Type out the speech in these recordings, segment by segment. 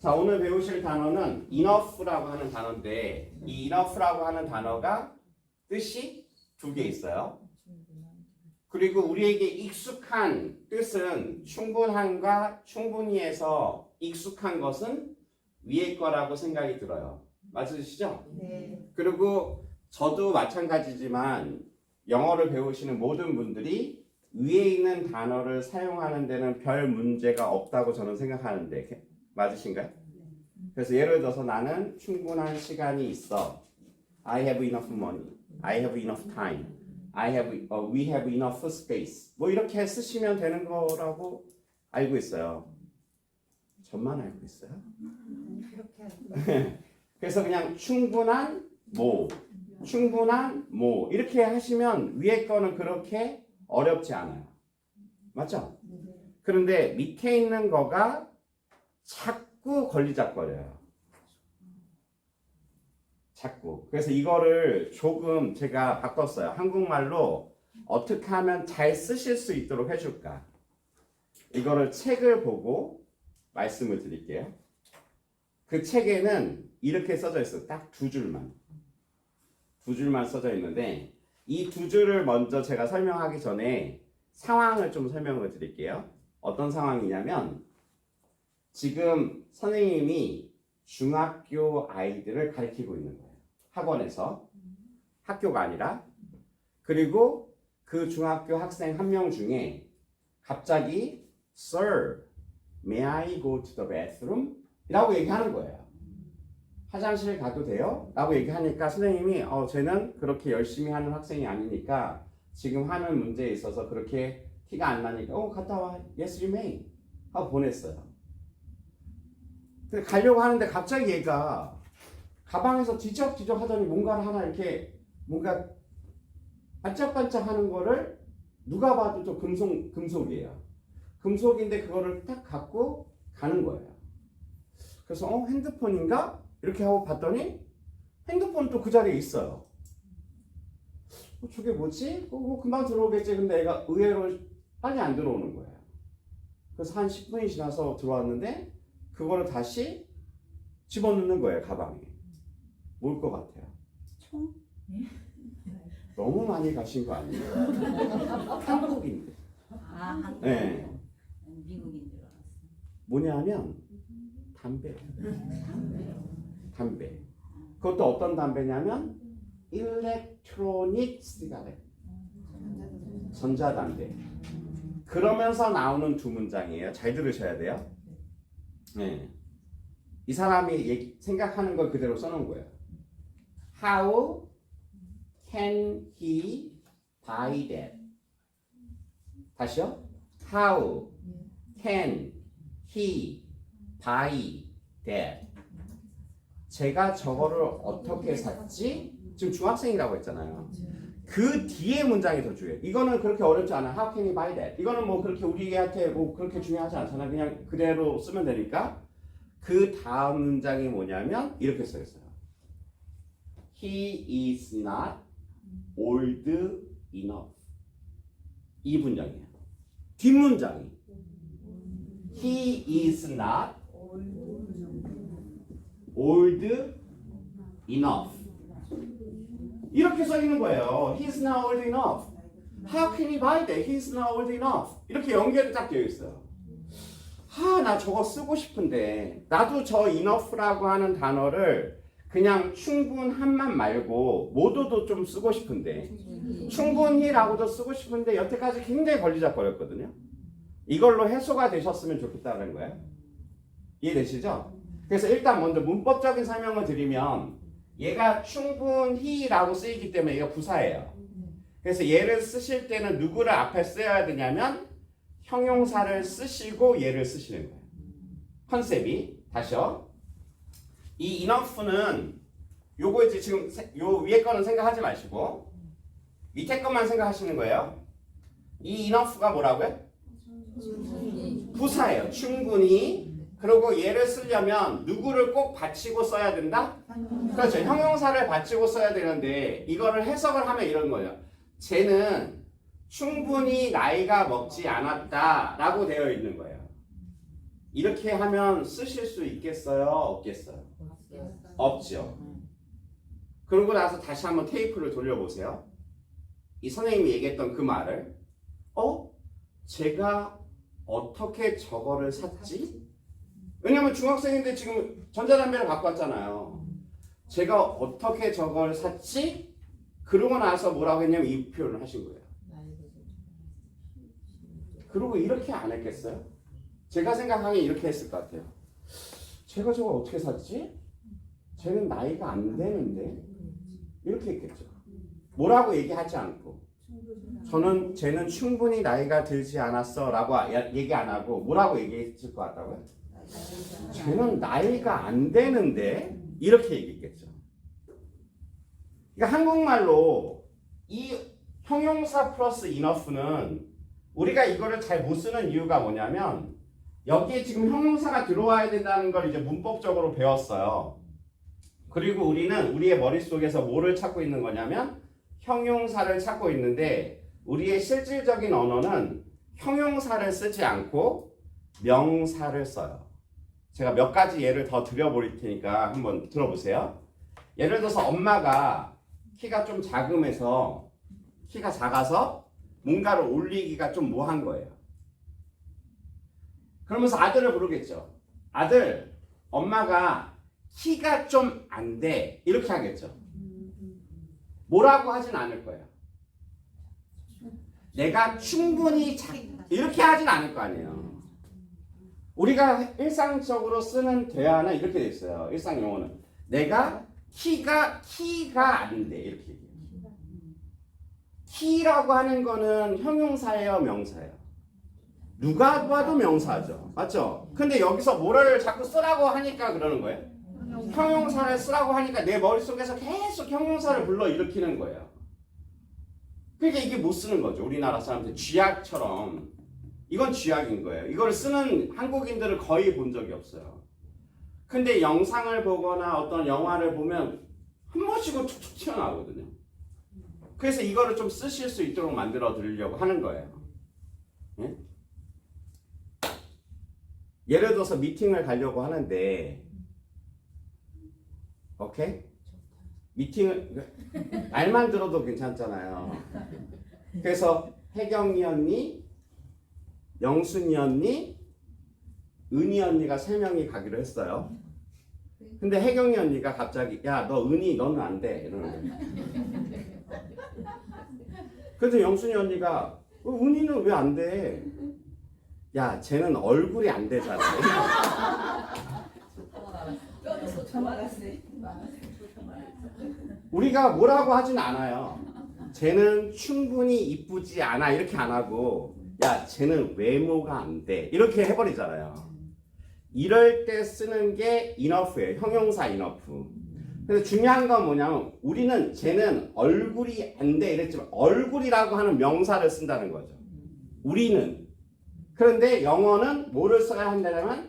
자, 오늘 배우실 단어는 enough라고 하는 단어인데 이 enough라고 하는 단어가 뜻이 두 개 있어요. 그리고 우리에게 익숙한 뜻은 충분한과 충분히에서 익숙한 것은 위의 거라고 생각이 들어요. 맞으시죠? 네. 그리고 저도 마찬가지지만 영어를 배우시는 모든 분들이 위에 있는 단어를 사용하는 데는 별 문제가 없다고 저는 생각하는데 맞으신가요? 그래서 예를 들어서 나는 충분한 시간이 있어. I have enough money. I have enough time. We have enough space. 뭐 이렇게 쓰시면 되는 거라고 알고 있어요. 저만 알고 있어요? 그렇게 하는 그래서 그냥 충분한 뭐 이렇게 하시면 위에 거는 그렇게 어렵지 않아요. 맞죠? 그런데 밑에 있는 거가 자꾸 걸리적거려요. 자꾸. 그래서 이거를 조금 제가 바꿨어요. 한국말로 어떻게 하면 잘 쓰실 수 있도록 해줄까? 이거를 책을 보고 말씀을 드릴게요. 그 책에는 이렇게 써져 있어요. 딱 두 줄만. 두 줄만 써져 있는데 이 두 줄을 먼저 제가 설명하기 전에 상황을 좀 설명을 드릴게요. 어떤 상황이냐면 지금 선생님이 중학교 아이들을 가르치고 있는 거예요. 학원에서. 학교가 아니라. 그리고 그 중학교 학생 한 명 중에 갑자기 Sir, may I go to the bathroom? 라고 얘기하는 거예요. 화장실 가도 돼요? 라고 얘기하니까 선생님이 쟤는 그렇게 열심히 하는 학생이 아니니까 지금 하는 문제에 있어서 그렇게 티가 안 나니까 갔다 와. Yes, you may. 하고 보냈어요. 근데 가려고 하는데 갑자기 얘가 가방에서 뒤적뒤적 하더니 뭔가를 하나 이렇게 뭔가 반짝반짝 하는 거를 누가 봐도 좀 금속이에요. 금속인데 그거를 딱 갖고 가는 거예요. 그래서 핸드폰인가? 이렇게 하고 봤더니 핸드폰도 그 자리에 있어요. 저게 뭐지? 뭐 금방 들어오겠지. 근데 애가 의외로 빨리 안 들어오는 거예요. 그래서 한 10분이 지나서 들어왔는데 그거를 다시 집어넣는 거예요. 가방에. 뭘 것 같아요? 총? 너무 많이 가신 거 아니에요? 한국인데. 한국. 네. 미국인 줄 알았어. 뭐냐면 담배. 담배. 그것도 어떤 담배냐면 일렉트로닉 시가렛. 전자담배. 그러면서 나오는 두 문장이에요. 잘 들으셔야 돼요. 네. 이 사람이 생각하는 걸 그대로 써놓은 거예요. How can he buy that? 다시요. How can he buy that? 제가 저거를 어떻게 샀지? 지금 중학생이라고 했잖아요. 그 뒤에 문장이 더 중요해요. 이거는 그렇게 어렵지 않아요. How can he buy that? 이거는 뭐 그렇게 우리한테 뭐 그렇게 중요하지 않잖아요. 그냥 그대로 쓰면 되니까. 그 다음 문장이 뭐냐면 이렇게 써 있어요. He is not old enough. 이 문장이에요. 뒷문장이 He is not old enough. 이렇게 써 있는 거예요. He is not old enough. How can he buy that? He is not old enough. 이렇게 연결이 딱 되어 있어요. 나 저거 쓰고 싶은데 나도 저 enough라고 하는 단어를 그냥 충분한만 말고 모두도 좀 쓰고 싶은데 충분히라고도 쓰고 싶은데 여태까지 굉장히 걸리적거렸거든요. 이걸로 해소가 되셨으면 좋겠다는 거예요. 이해되시죠? 그래서 일단 먼저 문법적인 설명을 드리면 얘가 충분히라고 쓰이기 때문에 얘가 부사예요. 그래서 얘를 쓰실 때는 누구를 앞에 써야 되냐면 형용사를 쓰시고 얘를 쓰시는 거예요. 컨셉이 다시요. 이 enough는 요거 이제 지금 요 위에 거는 생각하지 마시고 밑에 것만 생각하시는 거예요. 이 enough가 뭐라고요? 부사예요. 충분히. 그리고 얘를 쓰려면 누구를 꼭 받치고 써야 된다? 그렇죠. 형용사를 받치고 써야 되는데 이거를 해석을 하면 이런 거예요. 쟤는 충분히 나이가 먹지 않았다라고 되어 있는 거예요. 이렇게 하면 쓰실 수 있겠어요? 없겠어요? 없죠. 그러고 나서 다시 한번 테이프를 돌려보세요. 이 선생님이 얘기했던 그 말을 제가 어떻게 저거를 샀지? 왜냐면 중학생인데 지금 전자담배를 갖고 왔잖아요. 제가 어떻게 저걸 샀지? 그러고 나서 뭐라고 했냐면 이 표현을 하신 거예요. 그리고 이렇게 안 했겠어요? 제가 생각하기에 이렇게 했을 것 같아요. 제가 저걸 어떻게 샀지? 쟤는 나이가 안 되는데? 이렇게 했겠죠. 뭐라고 얘기하지 않고 쟤는 충분히 나이가 들지 않았어 라고 얘기 안 하고 뭐라고 얘기했을 것 같다고요? 쟤는 나이가 안 되는데? 이렇게 얘기했겠죠. 그러니까 한국말로 이 형용사 플러스 enough는 우리가 이거를 잘 못 쓰는 이유가 뭐냐면 여기에 지금 형용사가 들어와야 된다는 걸 이제 문법적으로 배웠어요. 그리고 우리는 우리의 머릿속에서 뭐를 찾고 있는 거냐면 형용사를 찾고 있는데 우리의 실질적인 언어는 형용사를 쓰지 않고 명사를 써요. 제가 몇 가지 예를 더 드려볼 테니까 한번 들어보세요. 예를 들어서 엄마가 키가 좀 키가 작아서 뭔가를 올리기가 좀 뭐한 거예요. 그러면서 아들을 부르겠죠. 아들, 엄마가 키가 좀 안 돼. 이렇게 하겠죠. 뭐라고 하진 않을 거예요. 내가 충분히 이렇게 하진 않을 거 아니에요. 우리가 일상적으로 쓰는 대화는 이렇게 돼 있어요. 일상 용어는 내가 키가 안 돼. 이렇게 얘기해요. 키라고 하는 거는 형용사예요, 명사예요? 누가 봐도 명사죠. 맞죠? 근데 여기서 뭐를 자꾸 쓰라고 하니까 그러는 거예요. 형용사를 쓰라고 하니까 내 머릿속에서 계속 형용사를 불러일으키는 거예요. 그러니까 이게 못 쓰는 거죠. 우리나라 사람들 쥐약처럼. 이건 쥐약인 거예요. 이걸 쓰는 한국인들을 거의 본 적이 없어요. 근데 영상을 보거나 어떤 영화를 보면 한 번씩은 툭툭 튀어나오거든요. 그래서 이거를 좀 쓰실 수 있도록 만들어 드리려고 하는 거예요. 예? 예를 들어서 미팅을 가려고 하는데 오케이? 미팅을 말만 들어도 괜찮잖아요. 그래서 혜경이 언니, 영순이 언니, 은희 언니가 3명이 가기로 했어요. 근데 혜경이 언니가 갑자기 야, 너 은희 너는 안 돼. 이러는 거예요. 그래서 영순이 언니가 은희는 왜 안 돼? 야, 쟤는 얼굴이 안 되잖아. 우리가 뭐라고 하진 않아요. 쟤는 충분히 이쁘지 않아 이렇게 안 하고 야, 쟤는 외모가 안 돼 이렇게 해버리잖아요. 이럴 때 쓰는 게 enough예요. 형용사 enough. 그래서 중요한 건 뭐냐면 우리는 쟤는 얼굴이 안 돼 이랬지만 얼굴이라고 하는 명사를 쓴다는 거죠. 우리는. 그런데 영어는 뭐를 써야 한다면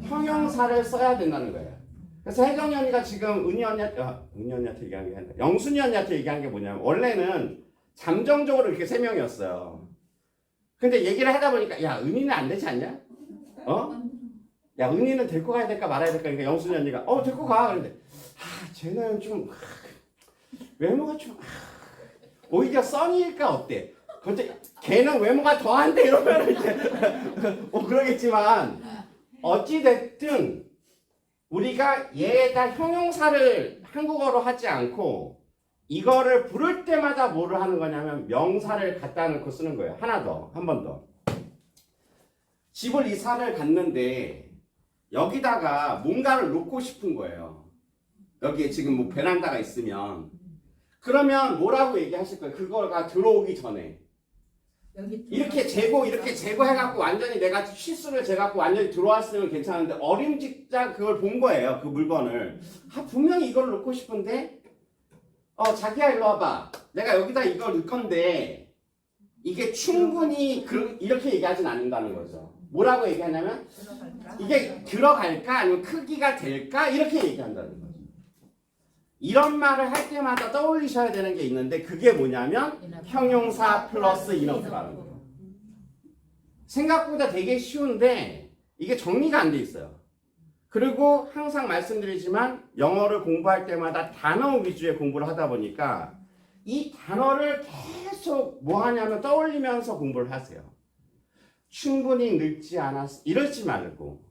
형용사를 써야 된다는 거예요. 그래서 혜경이 언니가 지금 은희 언니한테 얘기한 게 아니라 영순이 언니한테 얘기한 게 뭐냐면 원래는 잠정적으로 이렇게 3명이었어요. 근데 얘기를 하다 보니까 야, 은희는 안 되지 않냐? 야, 은희는 데리고 가야 될까 말아야 될까? 그러니까 영순이 언니가 데리고 가. 그런데 쟤는 좀 외모가 좀 오히려 써니일까 어때? 근데 걔는 외모가 더한데 이러면 이제 그러겠지만 어찌 됐든 우리가 얘에다 형용사를 한국어로 하지 않고 이거를 부를 때마다 뭐를 하는 거냐면 명사를 갖다 놓고 쓰는 거예요. 하나 더, 한 번 더. 집을 이사를 갔는데 여기다가 뭔가를 놓고 싶은 거예요. 여기에 지금 뭐 베란다가 있으면 그러면 뭐라고 얘기하실 거예요? 그거가 들어오기 전에 이렇게 제거해갖고 완전히 내가 실수를 재갖고 완전히 들어왔으면 괜찮은데 어림직장 그걸 본 거예요. 그 물건을. 분명히 이걸 놓고 싶은데 자기야 일로 와봐. 내가 여기다 이걸 넣을 건데 이게 충분히 이렇게 얘기하진 않는다는 거죠. 뭐라고 얘기하냐면 이게 들어갈까 아니면 크기가 될까 이렇게 얘기한다는 거죠. 이런 말을 할 때마다 떠올리셔야 되는 게 있는데 그게 뭐냐면 형용사 플러스 enough라는 거예요. 생각보다 되게 쉬운데 이게 정리가 안 돼 있어요. 그리고 항상 말씀드리지만 영어를 공부할 때마다 단어 위주의 공부를 하다 보니까 이 단어를 계속 뭐 하냐면 떠올리면서 공부를 하세요. 충분히 늙지 않았어. 이러지 말고.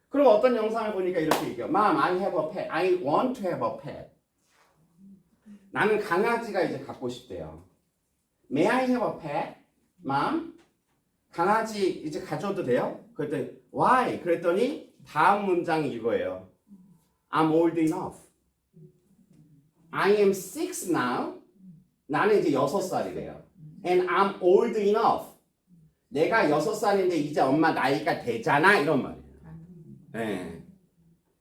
그리고 어떤 영상을 보니까 이렇게 얘기해요. Mom, I have a pet. I want to have a pet. 나는 강아지가 이제 갖고 싶대요. May I have a pet? Mom? 강아지 이제 가져도 돼요? 그랬더니 Why? 그랬더니 다음 문장이 이거예요. I'm old enough. I am 6 now. 나는 이제 6살이래요. And I'm old enough. 내가 6살인데 이제 엄마 나이가 되잖아. 이런 말이에요. 네.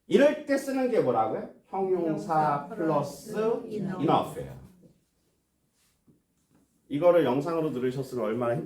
이럴 때 쓰는 게 뭐라고요? 형용사 플러스 enough예요. 이거를 영상으로 들으셨으면 얼마나